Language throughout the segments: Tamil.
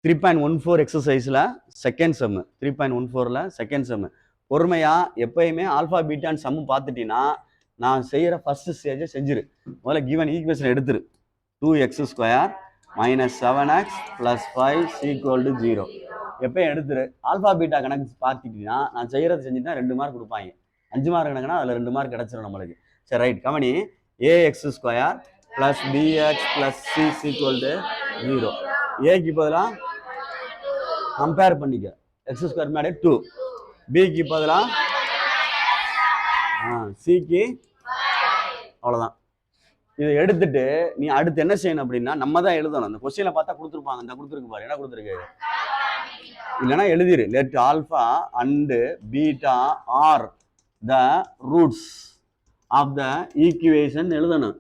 3.14 எக்ஸசைஸில் செகண்ட் செம்மு 3.14ல் செகண்ட் செம்மு பொறுமையாக எப்பயுமே ஆல்ஃபா பீட்டான்னு சம்மு பார்த்துட்டீங்கன்னா நான் செய்கிற ஃபஸ்ட்டு ஸ்டேஜை செஞ்சிரு. முதல்ல கிவன் ஈக்குவேஷன் எடுத்துரு. 2x² - 7x + 5 = 0 எப்பயும் எடுத்துரு. ஆல்ஃபா பீட்டா கணக்கு பார்த்துட்டீங்கன்னா நான் செய்கிறத செஞ்சுட்டா 2 மார்க் கொடுப்பாங்க. 5 மார்க் கணக்குனா அதில் 2 மார்க் கிடச்சிடும் நம்மளுக்கு. சரி ரைட் கவனி. ax² + bx + c = 0 ஏக்கு பதிலாக கம்பேர் பண்ணிக்க. x² முன்னாடி 2, பிக்கு பதிலாக சிக்கு அவ்வளோதான். இதை எடுத்துட்டு நீ அடுத்து என்ன செய்யணும் அப்படின்னா நம்ம தான் எழுதணும். அந்த கொஸ்டினை பார்த்தா கொடுத்துருப்பாங்க. இந்த கொடுத்துருக்கு பாரு, என்ன கொடுத்துருக்கு இல்லைன்னா எழுதிரு. Let alpha and beta are the roots of the equation எழுதணும்.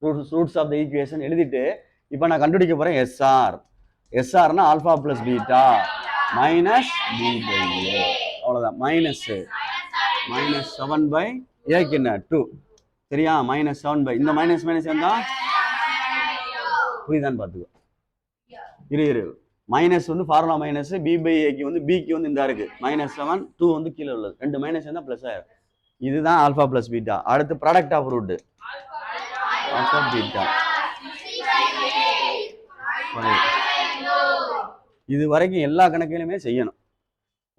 ரூட்ஸ் ஆஃப் த ஈக்குவேஷன் எழுதிட்டு இப்போ நான் கண்டுபிடிக்க போகிறேன் எஸ்ஆர். எஸ்ஆர்னா ஆல்ஃபா ப்ளஸ் பீட்டா மைனஸ் பி/a அவ்வளோதான். -7/, ஏக்கு என்ன 2 சரியா? -7/, இந்த மைனஸ் இருந்தா புரியுதான்னு பார்த்துக்கோ. இரு மைனஸ் வந்து ஃபார்முலா மைனஸ் b/aக்கு வந்து பிக்கு வந்து இந்த இருக்கு -7, 2 வந்து கீழே உள்ளது. 2 மைனஸ் இருந்தால் ப்ளஸ் ஆயிரும். இதுதான் ஆல்ஃபா ப்ளஸ் பீட்டா. அடுத்து product of root alpha beta. இது வரைக்கும் எல்லா கணக்கிலுமே செய்யணும்.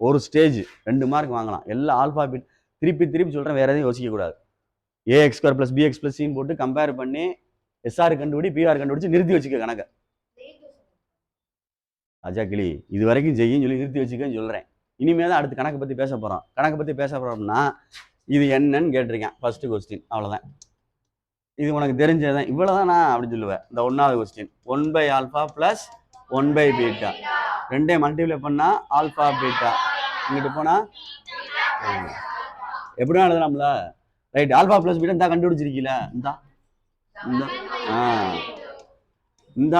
ஒரு ஸ்டேஜ் 2 மார்க் வாங்கலாம். எல்லா ஆல்ஃபா பீட் திருப்பி சொல்கிறேன், வேற எதையும் யோசிக்க கூடாது. ax² + bx + c போட்டு கம்பேர் பண்ணி எஸ்ஆர் கண்டுபிடி, பிஆர் கண்டுபிடிச்சு நிறுத்தி வச்சுக்க கணக்கை. அஜா கிளி இது வரைக்கும் செய்யும் சொல்லி நிறுத்தி வச்சுக்கன்னு சொல்கிறேன். இனிமே தான் அடுத்து கணக்கை பற்றி பேச போகிறோம். கணக்கை பற்றி பேச போகிறோம்னா இது என்னன்னு கேட்டிருக்கேன். ஃபர்ஸ்ட் கொஸ்டின் அவ்வளோதான். இது உனக்கு தெரிஞ்சதுதான். இவ்வளோதான் நான் அப்படின்னு சொல்லுவேன். இந்த 1வது கொஸ்டின் 1/α + 1/β ரெண்டையும் மல்டிப்ளை பண்ணால் ஆல்ஃபா பீட்டா. இங்கிட்டு போனால் எப்படின்னா எழுதலாம்ல. ரைட். ஆல்ஃபா ப்ளஸ் பீட்டா இந்த கண்டுபிடிச்சிருக்கீல. இந்த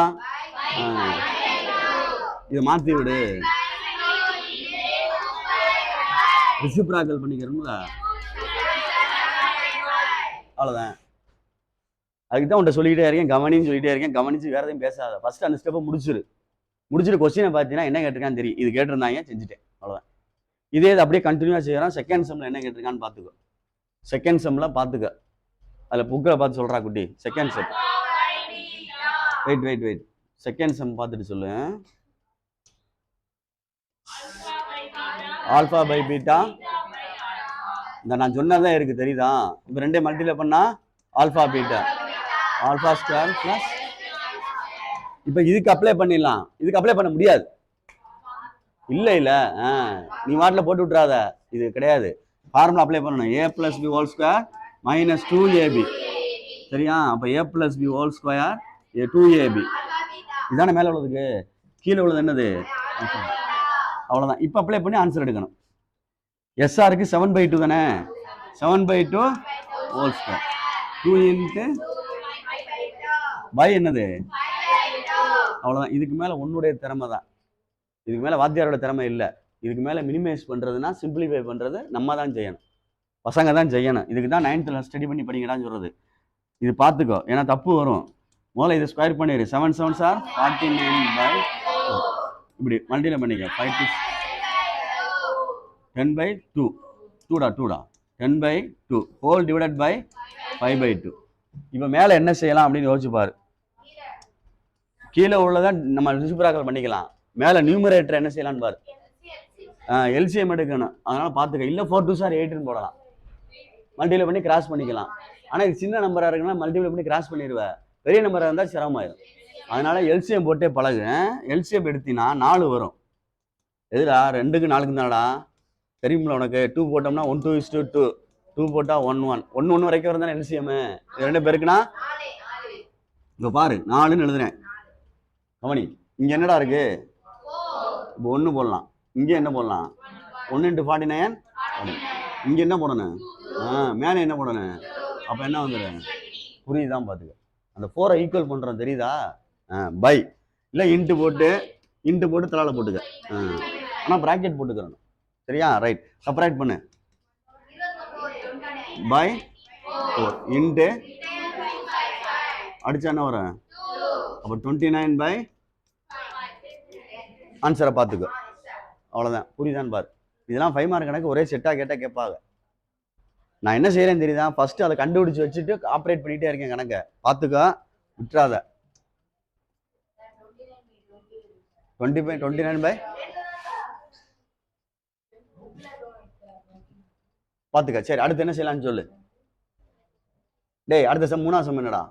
இதை மாற்றி விடு. ரிசிப்ராக்கல் பண்ணிக்கிறோம்ல. அவ்வளோதான். அதுக்கு தான் உன்ட்ட சொல்லிக்கிட்டே இருக்கேன், கவனின்னு சொல்லிட்டே இருக்கேன். கவனிச்சு வேற எதையும் பேசாத. ஃபர்ஸ்ட் அந்த ஸ்டெப்பை முடிச்சிட்டு கொஸ்டினை பார்த்தீங்கன்னா என்ன கேட்டிருக்கான்னு தெரியும். இது கேட்டிருந்தாங்க, செஞ்சுட்டேன், அவ்வளோதான். இதே இது அப்படியே கண்டினியூவாக செய்யறோம். செகண்ட் செம்மில் என்ன கேட்டிருக்கான்னு பார்த்துக்கோ. செகண்ட் செம்மில் பார்த்துக்க. அதில் புக்கில் பார்த்து சொல்கிறா குட்டி. Second sem wait second sem பார்த்துட்டு சொல்லு. ஆல்ஃபா பை பீட்டா இந்த நான் சொன்னதான் இருக்கு, தெரியுதா? இப்போ ரெண்டே மல்டிப்ளை பண்ணா ஆல்ஃபா பீட்டா α² ப்ளஸ். இப்போ இதுக்கு அப்ளை பண்ணிடலாம். இதுக்கு அப்ளை பண்ண முடியாது. இல்லை நீ வாட்டில் போட்டு விட்டுறாத. இது கிடையாது. ஃபார்முலா அப்ளை பண்ணணும். a + b² - 2ab சரியா? அப்போ a + b² 2ab இதான மேலே உள்ளதுக்கு. கீழே உள்ளது என்னது? அவ்வளோதான். இப்போ அப்ளை பண்ணி ஆன்சர் எடுக்கணும். எஸ்ஆருக்கு 7/2 தானே. 7/2 2 பை என்னது? அவ்வளோதான். இதுக்கு மேலே உன்னுடைய திறமை தான். இதுக்கு மேலே வாத்தியாரோட திறமை இல்லை. இதுக்கு மேலே மினிமைஸ் பண்ணுறதுனா சிம்பிளிஃபை பண்ணுறது நம்ம தான் செய்யணும். பசங்க தான் செய்யணும். இதுக்கு தான் 9th ஸ்டடி பண்ணி படிங்கடான்னு சொல்கிறது. இது பார்த்துக்கோ, ஏன்னா தப்பு வரும். முதல்ல இதை ஸ்கொயர் பண்ணிடு. 7 7s are 49/4 இப்படி மல்டிப்ளை பண்ணிக்க. 5 10/2 2 10/2 ஹோல் டிவைடட் பை 5/2. இப்போ மேலே என்ன செய்யலாம் அப்படின்னு யோசிச்சு பாரு. கீழே உள்ளதை நம்ம ரிசிப்ராக்கல் பண்ணிக்கலாம். மேலே நியூமரேட்டர் என்ன செய்யலாம்னு பாரு. எல்சிஎம் எடுக்கணும். அதனால பார்த்துக்க. இல்லை 4 2s are 8ன்னு போடலாம். மல்டிப்ளை பண்ணி கிராஸ் பண்ணிக்கலாம். ஆனால் இது சின்ன நம்பராக இருக்குன்னா மல்டிப்ளை பண்ணி கிராஸ் பண்ணிடுவேன். பெரிய நம்பராக இருந்தால் சிரமமாயிடும். அதனால எல்சிஎம் போட்டே பழகு. எல்சிஎம் எடுத்தினா 4 வரும். எதுடா 2க்கு 4க்கு தானடா தெரியுமில்ல உனக்கு. 2 போட்டோம்னா 1 2 2 போட்டால் 1 1 1 1 வரைக்கும் வரும் தானே எல்சிஎம். இது 2 பேருக்குன்னா இப்போ பாரு 4ன்னு எழுதுறேன். கவனி, இங்கே என்னடா இருக்கு? இப்போ 1 போடலாம். இங்கே என்ன போடலாம்? 1 × 49. இங்கே என்ன போடணும்? மேலே என்ன போடணும்? அப்போ என்ன வந்துடும்? புரியுதான் பார்த்துக்க. அந்த 4 ஈக்குவல் பண்ணுறோம், தெரியுதா? பை இல்லை இன்ட்டு போட்டு தலால போட்டுக்க. ஆனால் ப்ராக்கெட் போட்டுக்கிறோம், சரியா? ரைட். செப்பரேட் பண்ணு. பை 4 இன்ட்டு அடிச்சா என்ன வரும்? அப்போ 29/5 ஆன்சரை பார்த்துக்கோ. அவ்வளோதான். புரியுதான்னு பாரு. இதெல்லாம் 5 மார்க் கணக்கு ஒரே செட்டாக கேட்டால் கேட்பாங்க. நான் என்ன செய்கிறேன்னு தெரியுதா? ஃபஸ்ட்டு அதை கண்டுபிடிச்சி வச்சுட்டு ஆப்ரேட் பண்ணிகிட்டே இருக்கேன் கணக்கை. பார்த்துக்கோ, விட்டுறாத. 29 பார்த்துக்க. சரி, அடுத்து என்ன செய்யலாம்னு சொல்லு. டேய், அடுத்த சம் 3ஆம் சம் என்னடா?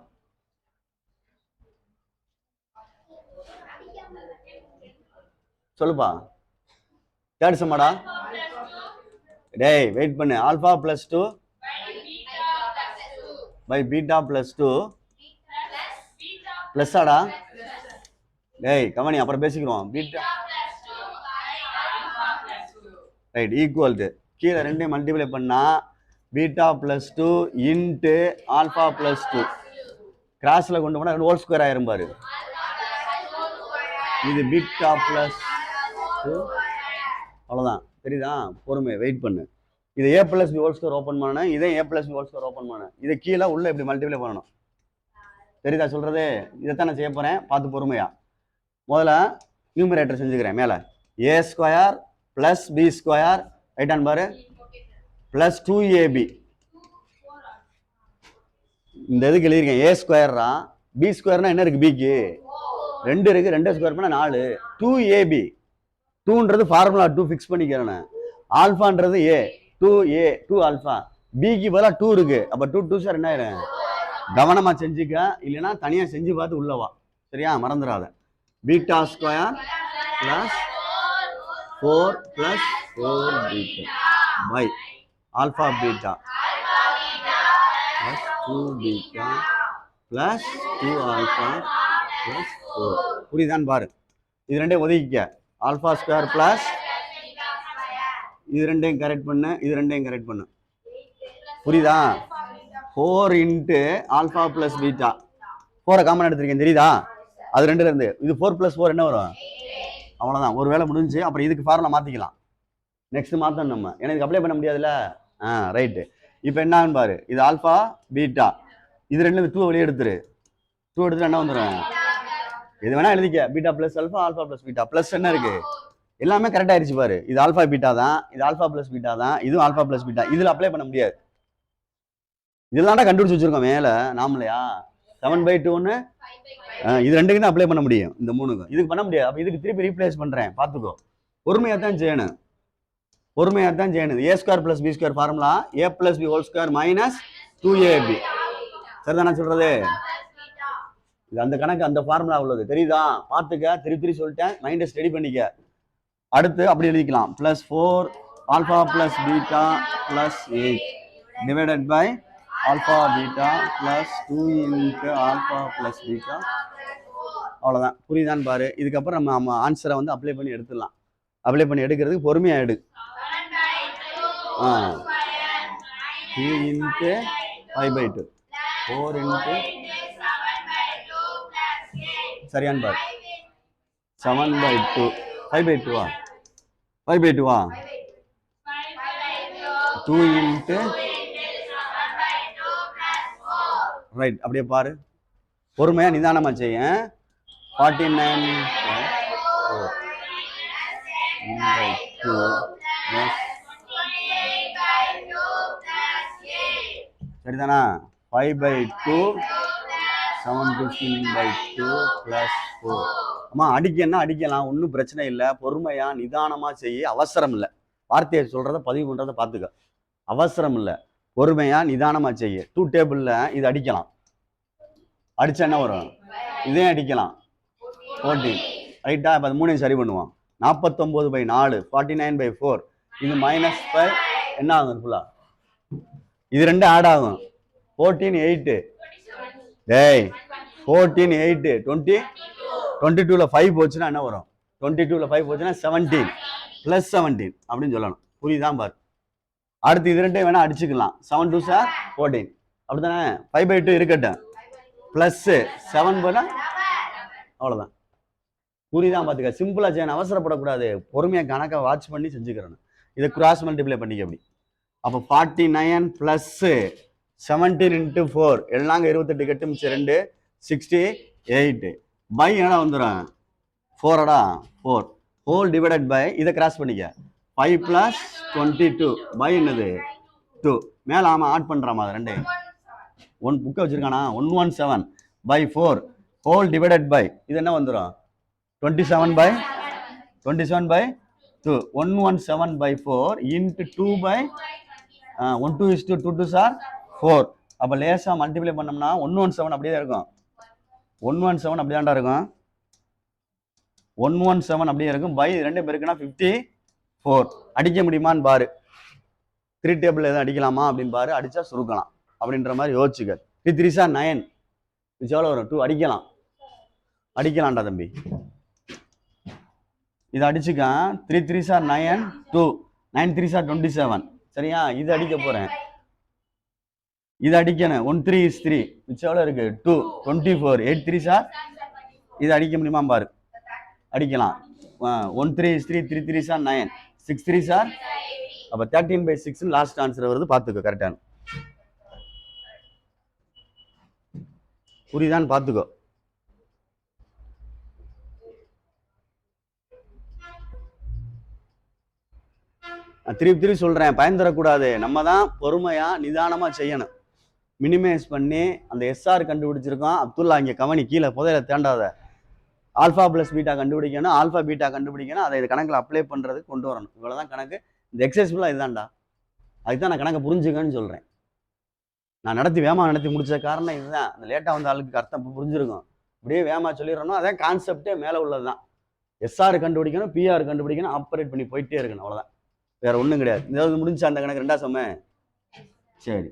சொல்லுப்பா. தேர்ட் சம்மாடா? டேய் வெயிட் பண்ணு. Alpha plus 2 by beta plus 2 plus ஆடா? டேய் கவனி, அப்புறம் பேசிக்கிறோம். பீட்டா ரைட் ஈக்குவல் டு கீழே ரெண்டையும் மல்டிப்ளை பண்ணா beta plus 2 into alpha plus 2 கிராஸில் கொண்டு போனால் ஹோல் ஸ்கொயர் ஆயிரும் பாரு. இது பீட்டா பிளஸ் 2. அவ்வளோதான். தெரியுதா? பொறுமை, வெயிட் பண்ணு. இதை A plus B whole square open பண்ண, இதை A plus B whole square open பண்ண, இதை கீழே உள்ள இப்படி மல்டிப்ளை பண்ணணும். தெரியுதா சொல்றது? இதைத்தான் நான் செய்ய போறேன், பார்த்து பொறுமையா. முதல்ல நியூமரேட்டர் செஞ்சுக்கிறேன். மேலே A square plus B square right hand பாரு பிளஸ் 2ab. இந்த இதுக்கு எழுதியிருக்கேன் ஏ ஸ்கொயர்ரா. பி ஸ்கொயர்னா என்ன இருக்கு? பிக்கு 2 இருக்கு. 2 ஸ்கொயர் பண்ணா 4. 2ab. 2ன்றது ஃபார்முலா 2 ஃபிக்ஸ் பண்ணிக்கிறேன். ஆல்ஃபான்றது ஏ 2a 2 ஆல்ஃபா. பிக்கு பதிலாக 2 இருக்கு. அப்போ 2 2 சார் என்ன ஆயிரும்? கவனமா செஞ்சுக்க, இல்லைன்னா தனியா செஞ்சு பார்த்து உள்ளவா. சரியா? மறந்துடாத. Beta square plus 4 plus 4 beta by alpha beta plus 2 beta plus 2 alpha plus 4. புரியுதான்னு பாரு. இது ரெண்டையும் ஒதுக்கிக்க. ஆல்ஃபா ஸ்கொயர் பிளஸ் இது ரெண்டையும் கரெக்ட் பண்ணு, இது ரெண்டையும் கரெக்ட் பண்ணு. புரியுதா? 4 into alpha plus beta. 4 common எடுத்திருக்கேன், தெரியுதா? அது 2ல இருந்து இது 4 பிளஸ் 4 என்ன வரும்? அவ்வளோதான். ஒரு வேலை முடிஞ்சு. அப்புறம் இதுக்கு ஃபார்முலா மாற்றிக்கலாம். நெக்ஸ்ட் மாற்றணும் நம்ம, ஏன்னா இதுக்கு அப்ளை பண்ண முடியாதுல்ல. ரைட்டு. இப்போ என்னன்னு பாரு. இது ஆல்ஃபா பீட்டா. இது 2 2 வெளியே எடுத்துரு. 2 எடுத்துட்டு என்ன வந்துடும்? இது வேணா எழுதிக்க. Beta plus alpha, alpha plus beta. Plus என்ன இருக்கு? எல்லாமே கரெக்ட் ஆயிடுச்சு பாரு. இது ஆல்ஃபா பீட்டா தான், இது ஆல்ஃபா பிளஸ் பீட்டா தான், இதுவும் ஆல்ஃபா பிளஸ் பீட்டா. இதில் அப்ளை பண்ண முடியாது. இதெல்லாம் கண்டுபிடிச்சு வச்சிருக்கோம் மேலே நாமலையா. 7/2 இது 2க்கு தான் அப்ளை பண்ண முடியும். இந்த 3க்கும் இதுக்கு பண்ண முடியாது. அப்போ இதுக்கு திருப்பி ரீப்ளேஸ் பண்ணுறேன், பார்த்துக்கோ. பொறுமையாக தான் செய்யணும், பொறுமையாக தான் செய்யணும். A square plus B square formula A plus B whole square minus 2ab. சரிதானே சொல்றது? இது அந்த கணக்கு, அந்த ஃபார்முலா உள்ளது. தெரியுதா? பார்த்துக்க. திருப்பி சொல்லிட்டேன், மைண்டை ஸ்டடி பண்ணிக்க. அடுத்து அப்படி எழுதிக்கலாம். Plus 4 alpha plus beta plus 8 divided by alpha beta plus 2 into alpha plus beta. அவ்வளோதான். புரியுதான்னு பாரு. இதுக்கப்புறம் நம்ம ஆன்சரை வந்து அப்ளை பண்ணி எடுத்துடலாம். அப்ளை பண்ணி எடுக்கிறதுக்கு பொறுமையாக எடு. 2 இன்ட்டு 5/2 4 இன்ட்டு சரியான்னு பாரு. 7/2 5/2வா? 5/2வா? 2 இன்ட்டு ரைட். அப்படியே பாரு, பொறுமையா நிதானமா செய்ய. 49/2 சரிதானா? 5/2 7/15/2 பிளஸ் 4. அம்மா அடிக்கன்னா அடிக்கலாம், ஒன்றும் பிரச்சனை இல்லை. பொறுமையா நிதானமா செய்ய, அவசரம் இல்லை. வார்த்தையை சொல்றத பதிவு பண்றதை பார்த்துக்க. அவசரம் இல்லை, பொறுமையா நிதானமா செய்ய. 2 டேபிள்ல இது அடிக்கலாம். அடிச்சா என்ன வரும்? இதே அடிக்கலாம். 14 ரைட்டா? இப்போ 3 சரி பண்ணுவோம். 49/4 49/4. இது -5 என்ன ஆகும்? ஃபுல்லா இது 2 ஆட் ஆகும். 14 8 டேய் 14 8 20 22ல 5 போச்சுன்னா என்ன வரும்? 22ல 5 போச்சுன்னா 17 + 17 அப்படின்னு சொல்லணும். புரியுதான் பாரு. அடுத்து இது 2 வேணா அடிச்சுக்கலாம். 7 2 சார் 14 அப்படித்தானே? 5/2 இருக்கட்டும். பிளஸ் 7 போனா அவ்வளோதான். புரியுதான் பார்த்துக்க. சிம்பிளா செய்யணும், அவசரப்படக்கூடாது. பொறுமையாக கணக்கை வாட்ச் பண்ணி செஞ்சுக்கிறேன். இதை கிராஸ் மல்டிப்ளை பண்ணிக்க அப்படி. அப்போ 49 + 17 × 4 எல்லாங்க 28 கட்டு மிச்சம் 2 68 பை என்ன வந்துடும்? 4 4 ஹோல் டிவைடட் பை இதை கிராஸ் பண்ணிக்க 5 + 22 பை என்னது 2 மேலே ஆமாம் ஆட் பண்ணுறாமா அது ரெண்டே புக்கை வச்சுருக்கானா 117 பை 4 ஹோல் டிவைடட் பை இது என்ன வந்துடும் 27 by 2 117 by 4 into 2 by 1 2 is to 2 2 are 4 அப்போ லேசாக மல்டிப்ளை பண்ணோம்னா 117 அப்படியே தான் இருக்கும் 117 அப்படி தான்டா இருக்கும் 117 அப்படியே இருக்கும் பை ரெண்டு பேருக்குன்னா 54 அடிக்க முடியுமான்னு பாரு 3 டேபிள் எதுவும் அடிக்கலாமா அப்படின்னு பாரு அடிச்சா சுருக்கலாம் அப்படின்ற மாதிரி யோசிச்சுக்க 3 3 சார் 9 இது எவ்வளோ வரும் 2 அடிக்கலாம்டா தம்பி இது அடிச்சுக்க 3 3 சார் 9 2 9 3 சார் 27 சரியா இது அடிக்க போறேன் இது அடிக்கணும் 1 3 is 3 மிச்சம் எவ்வளோ இருக்கு 2 24 8 3 சார் இது அடிக்க முடியுமா பாரு அடிக்கலாம் 1 3 is 3 3 3 சார் 9 6 3 சார் அப்போ 13/6 லாஸ்ட் ஆன்சர் வருது பார்த்துக்கோ கரெக்டான புரியுதான்னு பார்த்துக்கோ திருப்பி சொல்றேன் பயன் தரக்கூடாது நம்ம தான் பொறுமையா நிதானமா செய்யணும் மினிமைஸ் பண்ணி அந்த எஸ்ஆர் கண்டுபிடிச்சிருக்கோம் அப்துல்லா இங்க கவனி கீழே புதையில தேண்டாத ஆல்ஃபா + பீட்டா கண்டுபிடிக்கணும் ஆல்ஃபா பீட்டா கண்டுபிடிக்கணும் அதை கணக்கில் அப்ளை பண்றதுக்கு கொண்டு வரணும் இவ்வளவுதான் கணக்கு இந்த எக்ஸசைஸ் ஃபுல்லாக இதுதான்டா அதுதான் நான் கணக்கை புரிஞ்சுக்கன்னு சொல்றேன் நான் வேகமாக நடத்தி முடிச்ச காரணம் இதுதான் அந்த லேட்டாக வந்த ஆளுக்கு அர்த்தம் புரிஞ்சிருக்கும் அப்படியே வேகமாக சொல்லிடணும் அதான் கான்செப்டே மேலே உள்ளது தான் எஸ்ஆர் கண்டுபிடிக்கணும் பிஆர் கண்டுபிடிக்கணும் ஆப்ரேட் பண்ணி போயிட்டே இருக்கணும் அவ்வளோதான் வேற ஒன்றும் கிடையாது இதாவது முடிஞ்சு அந்த கணக்கு 2ஆம் சம சரி